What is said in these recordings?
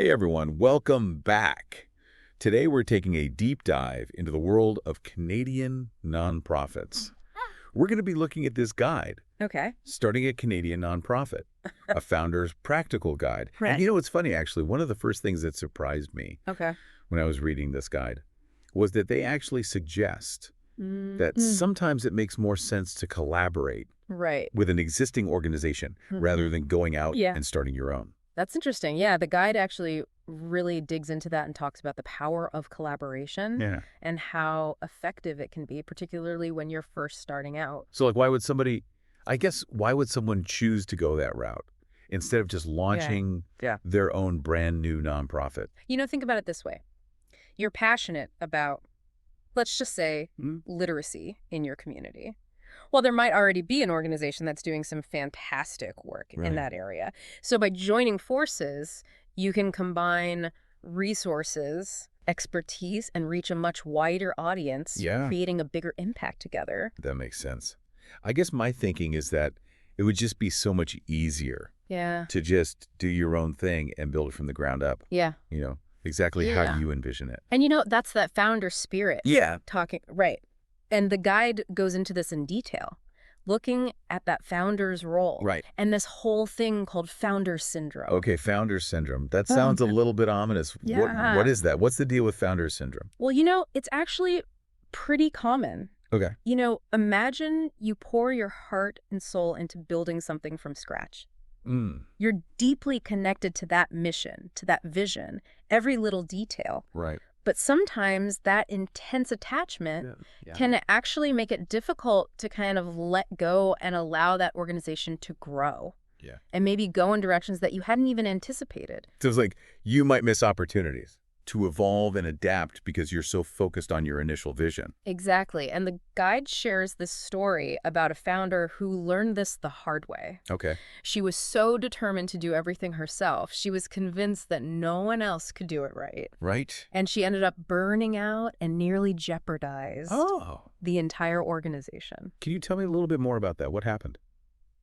Hey everyone, welcome back. Today we're taking a deep dive into the world of Canadian nonprofits. We're going to be looking at this guide, Okay. Starting a Canadian Nonprofit, a founder's practical guide. And Right. you know what's funny, actually, one of the first things that surprised me Okay. when I was reading this guide was that they actually suggest that Mm. sometimes it makes more sense to collaborate Right. with an existing organization rather than going out Yeah. and starting your own. That's interesting. Yeah, the guide actually really digs into that and talks about the power of collaboration Yeah. and how effective it can be, particularly when you're first starting out. So like why would someone choose to go that route instead of just launching Yeah. their own brand new nonprofit? Think about it this way. You're passionate about, let's just say, Mm. literacy in your community. Well, there might already be an organization that's doing some fantastic work Right. in that area. So by joining forces, you can combine resources, expertise, and reach a much wider audience, Yeah. creating a bigger impact together. That makes sense. I guess my thinking is that it would just be so much easier Yeah. to just do your own thing and build it from the ground up. Yeah. Exactly how Yeah. do you envision it? And that's that founder spirit. Yeah. Talking, right. And the guide goes into this in detail, looking at that founder's role. Right. And this whole thing called founder syndrome. Okay, founder syndrome. That sounds a little bit ominous. Yeah. What is that? What's the deal with founder syndrome? Well, it's actually pretty common. Okay. Imagine you pour your heart and soul into building something from scratch. Mm. You're deeply connected to that mission, to that vision, every little detail. Right. But sometimes that intense attachment can actually make it difficult to kind of let go and allow that organization to grow. Yeah. And maybe go in directions that you hadn't even anticipated. So it's like you might miss opportunities to evolve and adapt because you're so focused on your initial vision. Exactly. And the guide shares this story about a founder who learned this the hard way. Okay. She was so determined to do everything herself. She was convinced that no one else could do it right. Right. And she ended up burning out and nearly jeopardized the entire organization. Can you tell me a little bit more about that? What happened?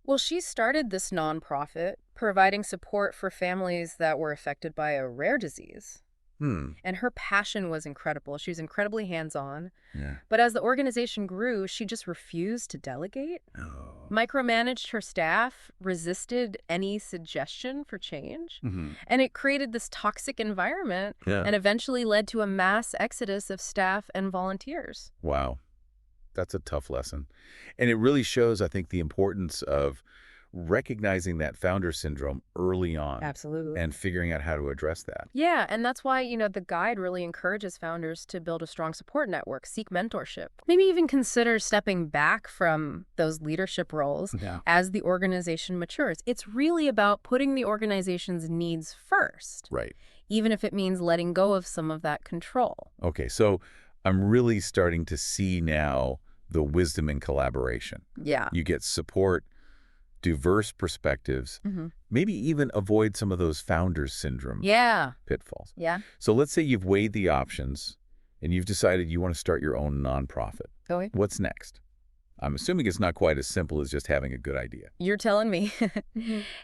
Well, she started this nonprofit providing support for families that were affected by a rare disease. And her passion was incredible. She was incredibly hands-on. Yeah. But as the organization grew, she just refused to delegate, micromanaged her staff, resisted any suggestion for change. And it created this toxic environment and eventually led to a mass exodus of staff and volunteers. Wow. That's a tough lesson. And it really shows, I think, the importance of recognizing that founder syndrome early on. Absolutely. And figuring out how to address that. Yeah, and that's why, the guide really encourages founders to build a strong support network, seek mentorship, maybe even consider stepping back from those leadership roles as the organization matures. It's really about putting the organization's needs first. Right. Even if it means letting go of some of that control. Okay, so I'm really starting to see now the wisdom in collaboration. Yeah. You get support, diverse perspectives, maybe even avoid some of those founders syndrome pitfalls. Yeah. So let's say you've weighed the options and you've decided you want to start your own nonprofit. Okay. What's next? I'm assuming it's not quite as simple as just having a good idea. You're telling me.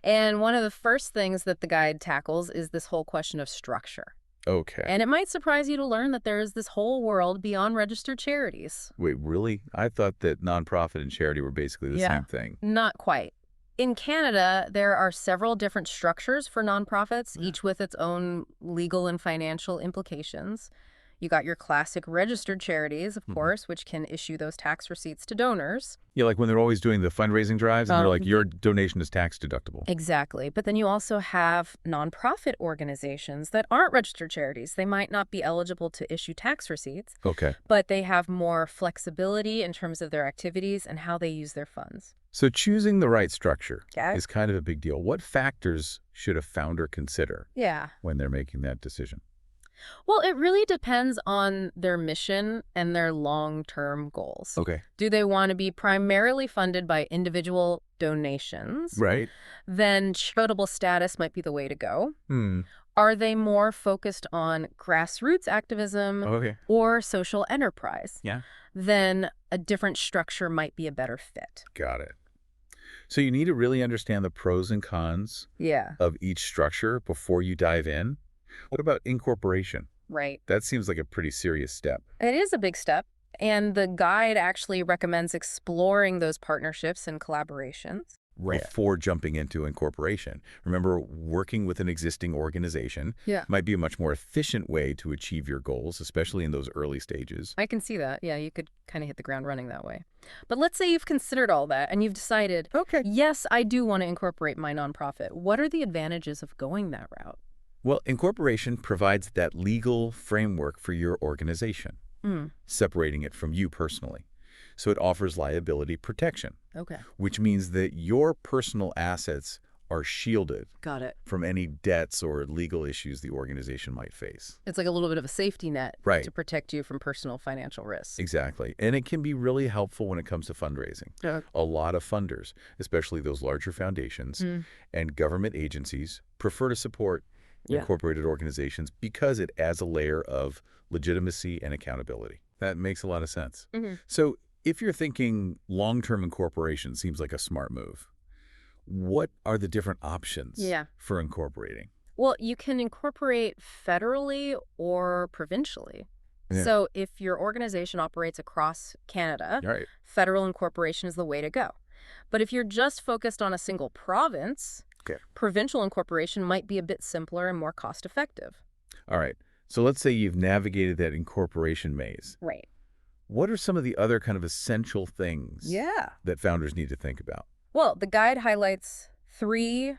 And one of the first things that the guide tackles is this whole question of structure. Okay. And it might surprise you to learn that there is this whole world beyond registered charities. Wait, really? I thought that nonprofit and charity were basically the same thing. Not quite. In Canada, there are several different structures for nonprofits, each with its own legal and financial implications. You got your classic registered charities, of course, which can issue those tax receipts to donors. Yeah, like when they're always doing the fundraising drives and they're like, your donation is tax deductible. Exactly. But then you also have nonprofit organizations that aren't registered charities. They might not be eligible to issue tax receipts. Okay. But they have more flexibility in terms of their activities and how they use their funds. So choosing the right structure is kind of a big deal. What factors should a founder consider when they're making that decision? Well, it really depends on their mission and their long-term goals. Okay. Do they want to be primarily funded by individual donations? Right. Then charitable status might be the way to go. Are they more focused on grassroots activism or social enterprise? Yeah. Then a different structure might be a better fit. Got it. So you need to really understand the pros and cons of each structure before you dive in. What about incorporation? Right. That seems like a pretty serious step. It is a big step. And the guide actually recommends exploring those partnerships and collaborations. Right. Before jumping into incorporation. Remember, working with an existing organization Yeah. might be a much more efficient way to achieve your goals, especially in those early stages. I can see that. Yeah, you could kind of hit the ground running that way. But let's say you've considered all that and you've decided, Okay. yes, I do want to incorporate my nonprofit. What are the advantages of going that route? Well, incorporation provides that legal framework for your organization, separating it from you personally. So it offers liability protection, Okay. which means that your personal assets are shielded Got it. from any debts or legal issues the organization might face. It's like a little bit of a safety net Right. to protect you from personal financial risks. Exactly. And it can be really helpful when it comes to fundraising. Yeah. A lot of funders, especially those larger foundations and government agencies, prefer to support incorporated organizations because it adds a layer of legitimacy and accountability. That makes a lot of sense. So if you're thinking long-term incorporation seems like a smart move, what are the different options for incorporating? Well, you can incorporate federally or provincially. So if your organization operates across Canada, Right. federal incorporation is the way to go. But if you're just focused on a single province, provincial incorporation might be a bit simpler and more cost-effective. All right. So let's say you've navigated that incorporation maze. Right. What are some of the other kind of essential things that founders need to think about? Well, the guide highlights 3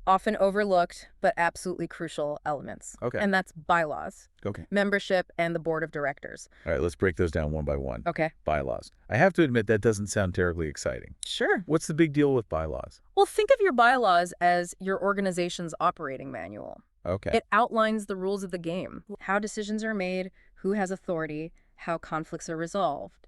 often overlooked but absolutely crucial elements. Okay. And that's bylaws, Okay. membership, and the board of directors. All right, let's break those down one by one. Okay. Bylaws. I have to admit that doesn't sound terribly exciting. Sure. What's the big deal with bylaws? Well, think of your bylaws as your organization's operating manual. Okay. It outlines the rules of the game, how decisions are made, who has authority, how conflicts are resolved.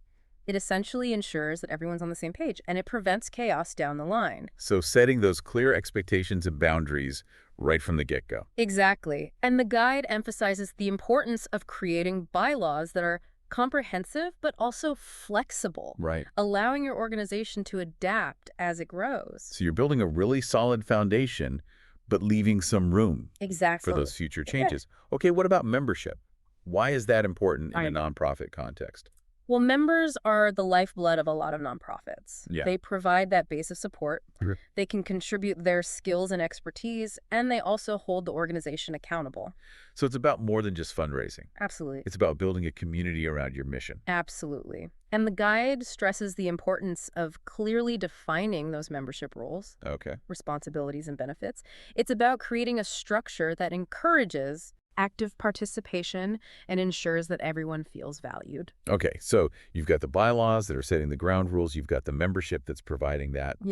It essentially ensures that everyone's on the same page, and it prevents chaos down the line. So setting those clear expectations and boundaries right from the get-go. Exactly. And the guide emphasizes the importance of creating bylaws that are comprehensive but also flexible, Right. allowing your organization to adapt as it grows. So you're building a really solid foundation, but leaving some room Exactly. for those future changes. Okay, what about membership? Why is that important in a nonprofit context? Well, members are the lifeblood of a lot of nonprofits. Yeah. They provide that base of support. Okay. They can contribute their skills and expertise, and they also hold the organization accountable. So it's about more than just fundraising. Absolutely. It's about building a community around your mission. Absolutely. And the guide stresses the importance of clearly defining those membership roles, Okay. responsibilities, and benefits. It's about creating a structure that encourages active participation and ensures that everyone feels valued. Okay, so you've got the bylaws that are setting the ground rules. You've got the membership that's providing that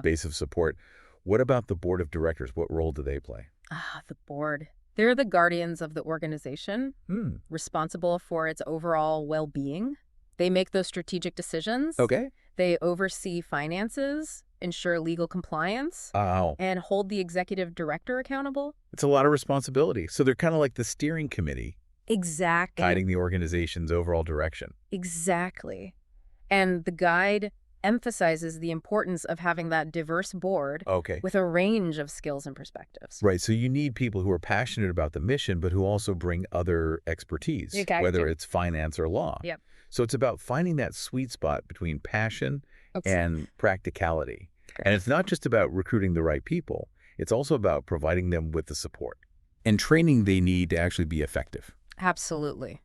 base of support. What about the board of directors? What role do they play? The board. They're the guardians of the organization, responsible for its overall well-being. They make those strategic decisions. Okay. They oversee finances, ensure legal compliance, Wow. and hold the executive director accountable. It's a lot of responsibility. So they're kind of like the steering committee Exactly. guiding the organization's overall direction. Exactly. And the guide emphasizes the importance of having that diverse board Okay. with a range of skills and perspectives. Right, so you need people who are passionate about the mission, but who also bring other expertise, Okay. whether it's finance or law. Yep. So it's about finding that sweet spot between passion and practicality. And it's not just about recruiting the right people. It's also about providing them with the support and training they need to actually be effective. Absolutely.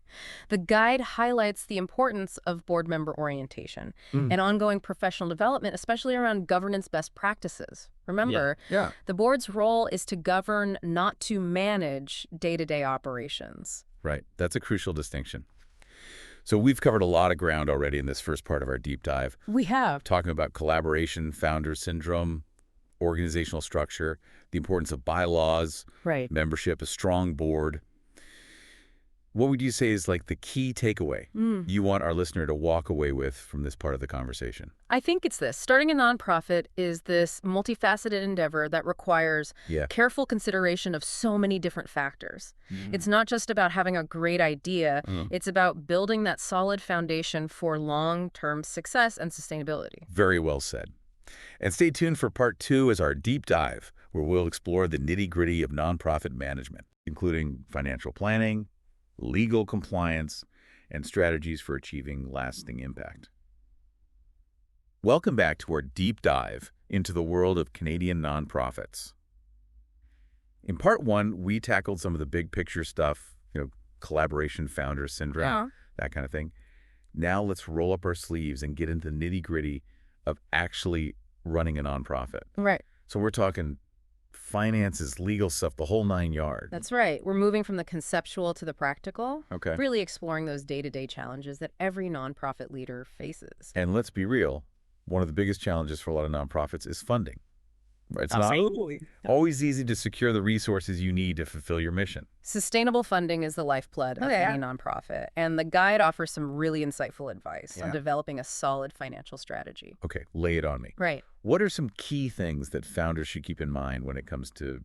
The guide highlights the importance of board member orientation and ongoing professional development, especially around governance best practices. Remember, the board's role is to govern, not to manage day-to-day operations. Right. That's a crucial distinction. So we've covered a lot of ground already in this first part of our deep dive, We have. talking about collaboration, founder syndrome, organizational structure, the importance of bylaws, Right. membership, a strong board. What would you say is like the key takeaway you want our listener to walk away with from this part of the conversation? I think it's this. Starting a nonprofit is this multifaceted endeavor that requires careful consideration of so many different factors. It's not just about having a great idea. It's about building that solid foundation for long-term success and sustainability. Very well said. And stay tuned for part 2 as our deep dive, where we'll explore the nitty-gritty of nonprofit management. including financial planning, legal compliance, and strategies for achieving lasting impact. Welcome back to our deep dive into the world of Canadian nonprofits. In part one, we tackled some of the big picture stuff, collaboration founder syndrome, that kind of thing. Now let's roll up our sleeves and get into the nitty-gritty of actually running a nonprofit. Right. So we're talking finances, legal stuff, the whole 9 yards. That's right. We're moving from the conceptual to the practical, Okay. really exploring those day-to-day challenges that every nonprofit leader faces. And let's be real, one of the biggest challenges for a lot of nonprofits is funding. It's not always easy to secure the resources you need to fulfill your mission. Sustainable funding is the lifeblood of any nonprofit, and the guide offers some really insightful advice on developing a solid financial strategy. Okay, lay it on me. Right. What are some key things that founders should keep in mind when it comes to,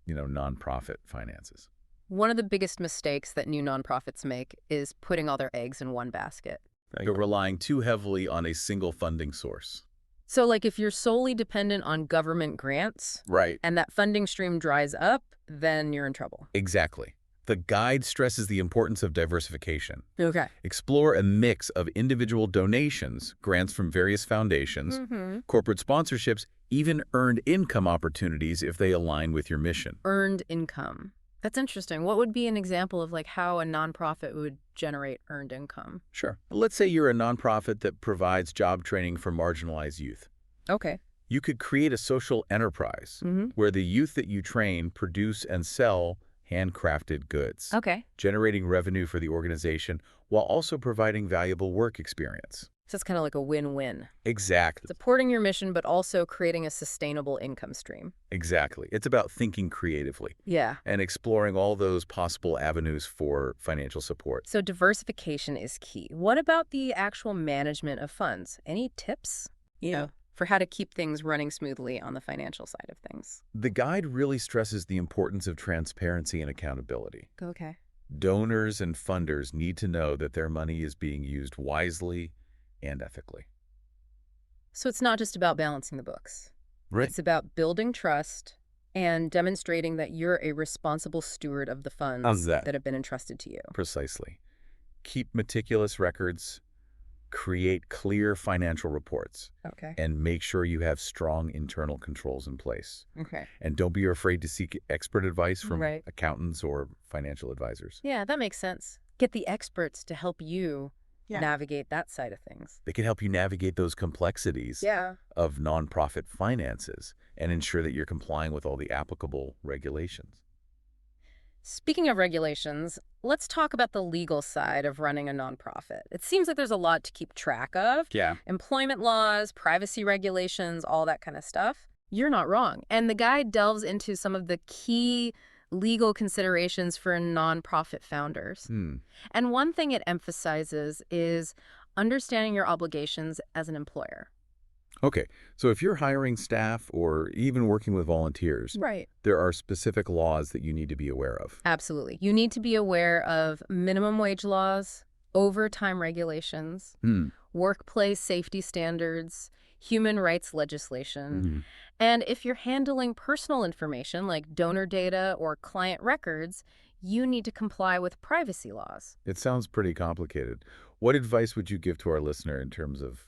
nonprofit finances? One of the biggest mistakes that new nonprofits make is putting all their eggs in one basket. You're relying too heavily on a single funding source. So, if you're solely dependent on government grants, right, and that funding stream dries up, then you're in trouble. Exactly. The guide stresses the importance of diversification. Okay. Explore a mix of individual donations, grants from various foundations, corporate sponsorships, even earned income opportunities if they align with your mission. Earned income. That's interesting. What would be an example of how a nonprofit would generate earned income? Sure. Let's say you're a nonprofit that provides job training for marginalized youth. Okay. You could create a social enterprise where the youth that you train produce and sell handcrafted goods, generating revenue for the organization while also providing valuable work experience. So it's kind of like a win-win. Exactly. Supporting your mission, but also creating a sustainable income stream. Exactly. It's about thinking creatively. Yeah. And exploring all those possible avenues for financial support. So diversification is key. What about the actual management of funds? Any tips? For how to keep things running smoothly on the financial side of things? The guide really stresses the importance of transparency and accountability. Okay. Donors and funders need to know that their money is being used wisely and ethically. So it's not just about balancing the books. Right. It's about building trust and demonstrating that you're a responsible steward of the funds that have been entrusted to you. Precisely. Keep meticulous records, create clear financial reports, and make sure you have strong internal controls in place. Okay. And don't be afraid to seek expert advice from accountants or financial advisors. Yeah, that makes sense. Get the experts to help you navigate that side of things. They can help you navigate those complexities of nonprofit finances and ensure that you're complying with all the applicable regulations. Speaking of regulations, let's talk about the legal side of running a nonprofit. It seems like there's a lot to keep track of. Yeah. Employment laws, privacy regulations, all that kind of stuff. You're not wrong. And the guide delves into some of the key legal considerations for nonprofit founders. And one thing it emphasizes is understanding your obligations as an employer. Okay, so if you're hiring staff or even working with volunteers, there are specific laws that you need to be aware of. Absolutely. You need to be aware of minimum wage laws, overtime regulations, workplace safety standards, human rights legislation. And if you're handling personal information like donor data or client records, you need to comply with privacy laws. It sounds pretty complicated. What advice would you give to our listener in terms of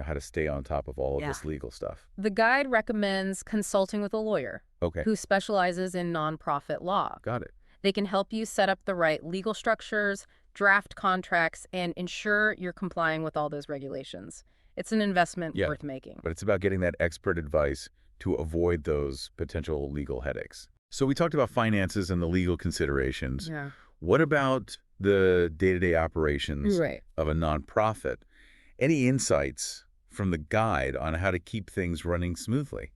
how to stay on top of all of this legal stuff? The guide recommends consulting with a lawyer who specializes in nonprofit law. Got it. They can help you set up the right legal structures, draft contracts, and ensure you're complying with all those regulations. It's an investment worth making. But it's about getting that expert advice to avoid those potential legal headaches. So we talked about finances and the legal considerations. What about the day-to-day operations of a nonprofit? Any insights from the guide on how to keep things running smoothly?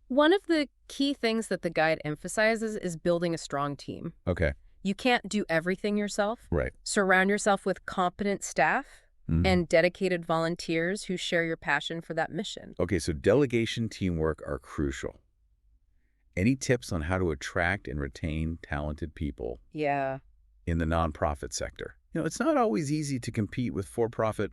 One of the key things that the guide emphasizes is building a strong team. Okay. You can't do everything yourself. Right. Surround yourself with competent staff and dedicated volunteers who share your passion for that mission. Okay, so delegation, teamwork are crucial. Any tips on how to attract and retain talented people in the nonprofit sector? It's not always easy to compete with for-profit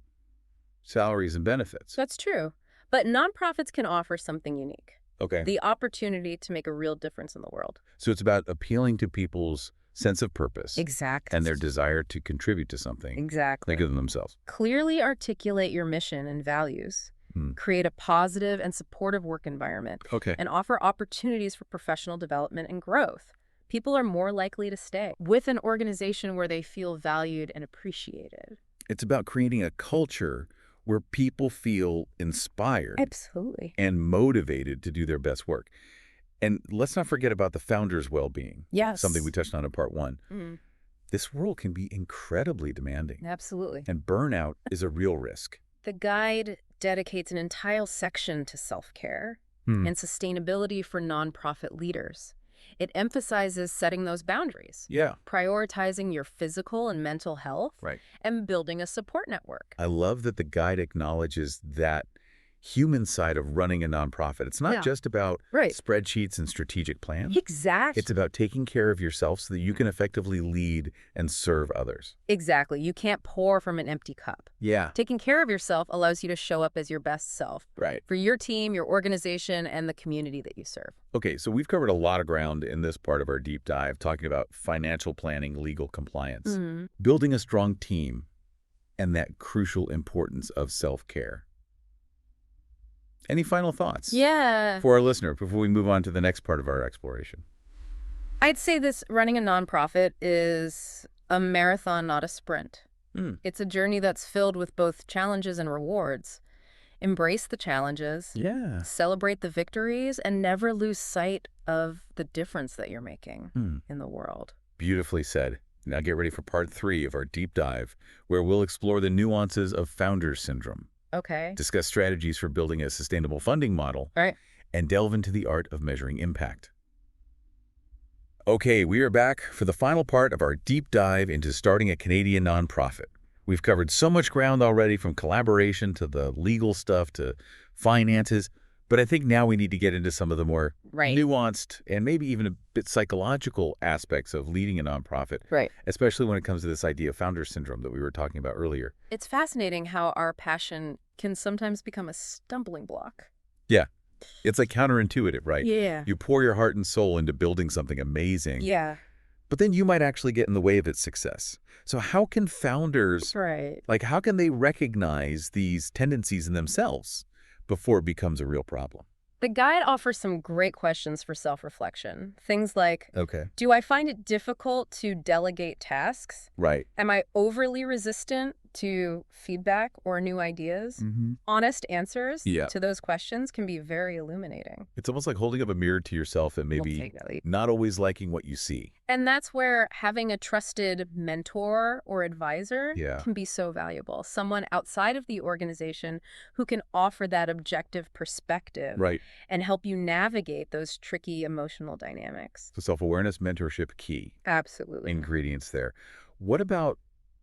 salaries and benefits. That's true. But nonprofits can offer something unique. Okay. the opportunity to make a real difference in the world. So it's about appealing to people's sense of purpose Exactly. and their desire to contribute to something Exactly. bigger than themselves. Clearly articulate your mission and values. Create a positive and supportive work environment. Okay. And offer opportunities for professional development and growth. People are more likely to stay with an organization where they feel valued and appreciated. It's about creating a culture where people feel inspired Absolutely. and motivated to do their best work. And let's not forget about the founder's well-being. Yes. Something we touched on in part 1. This world can be incredibly demanding. Absolutely. And burnout is a real risk. The guide dedicates an entire section to self-care and sustainability for nonprofit leaders. It emphasizes setting those boundaries. Yeah. Prioritizing your physical and mental health. Right. And building a support network. I love that the guide acknowledges that human side of running a nonprofit. It's not just about spreadsheets and strategic plans. Exactly. It's about taking care of yourself so that you can effectively lead and serve others. Exactly. You can't pour from an empty cup. Yeah. Taking care of yourself allows you to show up as your best self. Right. For your team, your organization, and the community that you serve. Okay, so we've covered a lot of ground in this part of our deep dive, talking about financial planning, legal compliance, building a strong team, and that crucial importance of self-care. Any final thoughts? Yeah. For our listener before we move on to the next part of our exploration? I'd say this running a nonprofit is a marathon, not a sprint. It's a journey that's filled with both challenges and rewards. Embrace the challenges. Yeah. Celebrate the victories and never lose sight of the difference that you're making in the world. Beautifully said. Now get ready for part 3 of our deep dive, where we'll explore the nuances of founder's syndrome. Okay. Discuss strategies for building a sustainable funding model. All right. And delve into the art of measuring impact. Okay, we are back for the final part of our deep dive into starting a Canadian nonprofit. We've covered so much ground already, from collaboration to the legal stuff to finances, but I think now we need to get into some of the more nuanced and maybe even a bit psychological aspects of leading a nonprofit, especially when it comes to this idea of founder syndrome that we were talking about earlier. It's fascinating how our passion can sometimes become a stumbling block. Yeah. It's like counterintuitive, right? Yeah. You pour your heart and soul into building something amazing. Yeah. But then you might actually get in the way of its success. So how can founders, how can they recognize these tendencies in themselves before it becomes a real problem? The guide offers some great questions for self-reflection. Things like, do I find it difficult to delegate tasks? Right. Am I overly resistant to feedback or new ideas? Honest answers to those questions can be very illuminating. It's almost like holding up a mirror to yourself and maybe not always liking what you see. And that's where having a trusted mentor or advisor can be so valuable. Someone outside of the organization who can offer that objective perspective and help you navigate those tricky emotional dynamics. So self-awareness, mentorship, key. Absolutely. Ingredients there. What about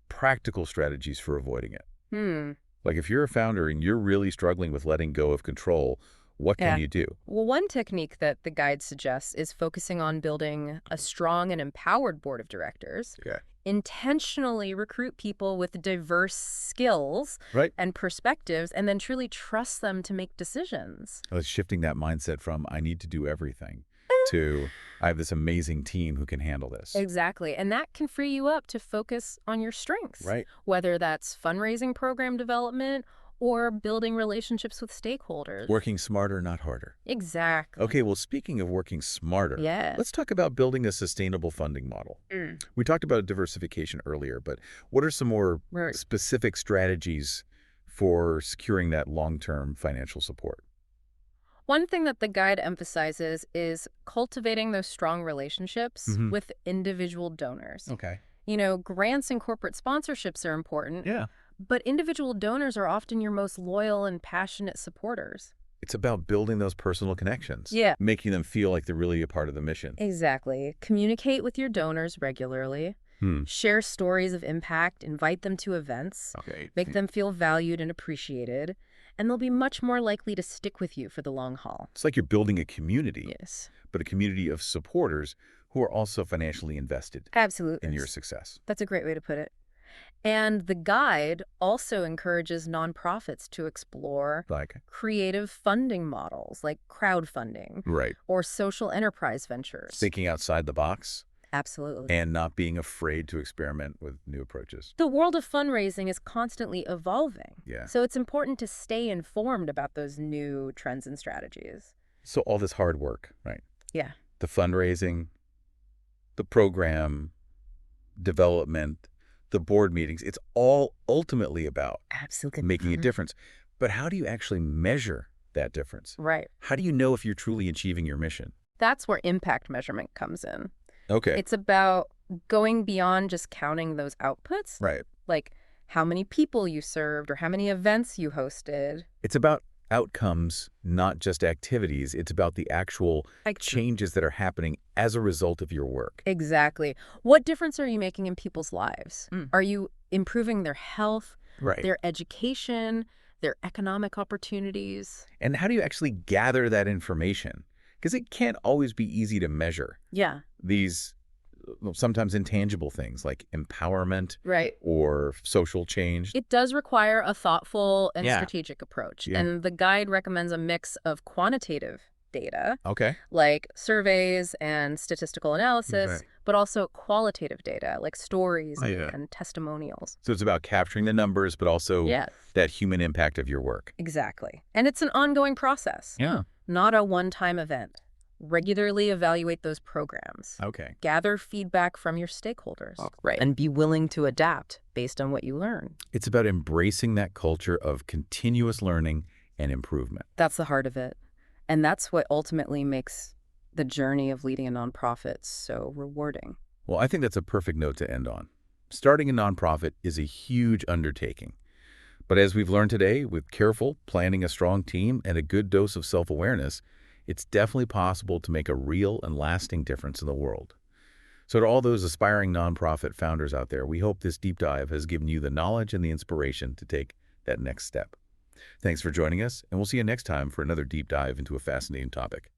practical strategies for avoiding it? Like if you're a founder and you're really struggling with letting go of control, what can you do? Well, one technique that the guide suggests is focusing on building a strong and empowered board of directors. Intentionally recruit people with diverse skills and perspectives, and then truly trust them to make decisions. It's shifting that mindset from I need to do everything to I have this amazing team who can handle this. Exactly. And that can free you up to focus on your strengths. Whether that's fundraising program development or building relationships with stakeholders. Working smarter, not harder. Exactly. Okay, well, speaking of working smarter, let's talk about building a sustainable funding model. We talked about diversification earlier, but what are some more specific strategies for securing that long-term financial support? One thing that the guide emphasizes is cultivating those strong relationships with individual donors. You know, grants and corporate sponsorships are important. But individual donors are often your most loyal and passionate supporters. It's about building those personal connections. Making them feel like they're really a part of the mission. Exactly. Communicate with your donors regularly. Share stories of impact. Invite them to events. Make them feel valued and appreciated. And they'll be much more likely to stick with you for the long haul. It's like you're building a community. Yes. But a community of supporters who are also financially invested. Absolutely. In your success. That's a great way to put it. And the guide also encourages nonprofits to explore Like, creative funding models like crowdfunding right. or social enterprise ventures. Thinking outside the box Absolutely. and not being afraid to experiment with new approaches. The world of fundraising is constantly evolving. Yeah. So it's important to stay informed about those new trends and strategies. So all this hard work, right? Yeah. The fundraising, the program, development, the board meetings, it's all ultimately about Absolutely. making a difference. But how do you actually measure that difference? Right. How do you know if you're truly achieving your mission? That's where impact measurement comes in. Okay. It's about going beyond just counting those outputs, Right. like how many people you served or how many events you hosted. It's about outcomes, not just activities. It's about the actual changes that are happening as a result of your work. Exactly. What difference are you making in people's lives? Are you improving their health, Right. their education, their economic opportunities? And how do you actually gather that information? Because it can't always be easy to measure Yeah. these sometimes intangible things like empowerment Right. or social change. It does require a thoughtful and Yeah. strategic approach. Yeah. And the guide recommends a mix of quantitative data, Okay. like surveys and statistical analysis, Right. but also qualitative data, like stories Oh, yeah. and testimonials. So it's about capturing the numbers, but also Yes. that human impact of your work. Exactly. And it's an ongoing process, Yeah. not a one-time event. Regularly evaluate those programs. Okay. Gather feedback from your stakeholders. Right. And be willing to adapt based on what you learn. It's about embracing that culture of continuous learning and improvement. That's the heart of it. And that's what ultimately makes the journey of leading a nonprofit so rewarding. Well, I think that's a perfect note to end on. Starting a nonprofit is a huge undertaking. But as we've learned today, with careful planning, a strong team, and a good dose of self-awareness, it's definitely possible to make a real and lasting difference in the world. So to all those aspiring nonprofit founders out there, we hope this deep dive has given you the knowledge and the inspiration to take that next step. Thanks for joining us, and we'll see you next time for another deep dive into a fascinating topic.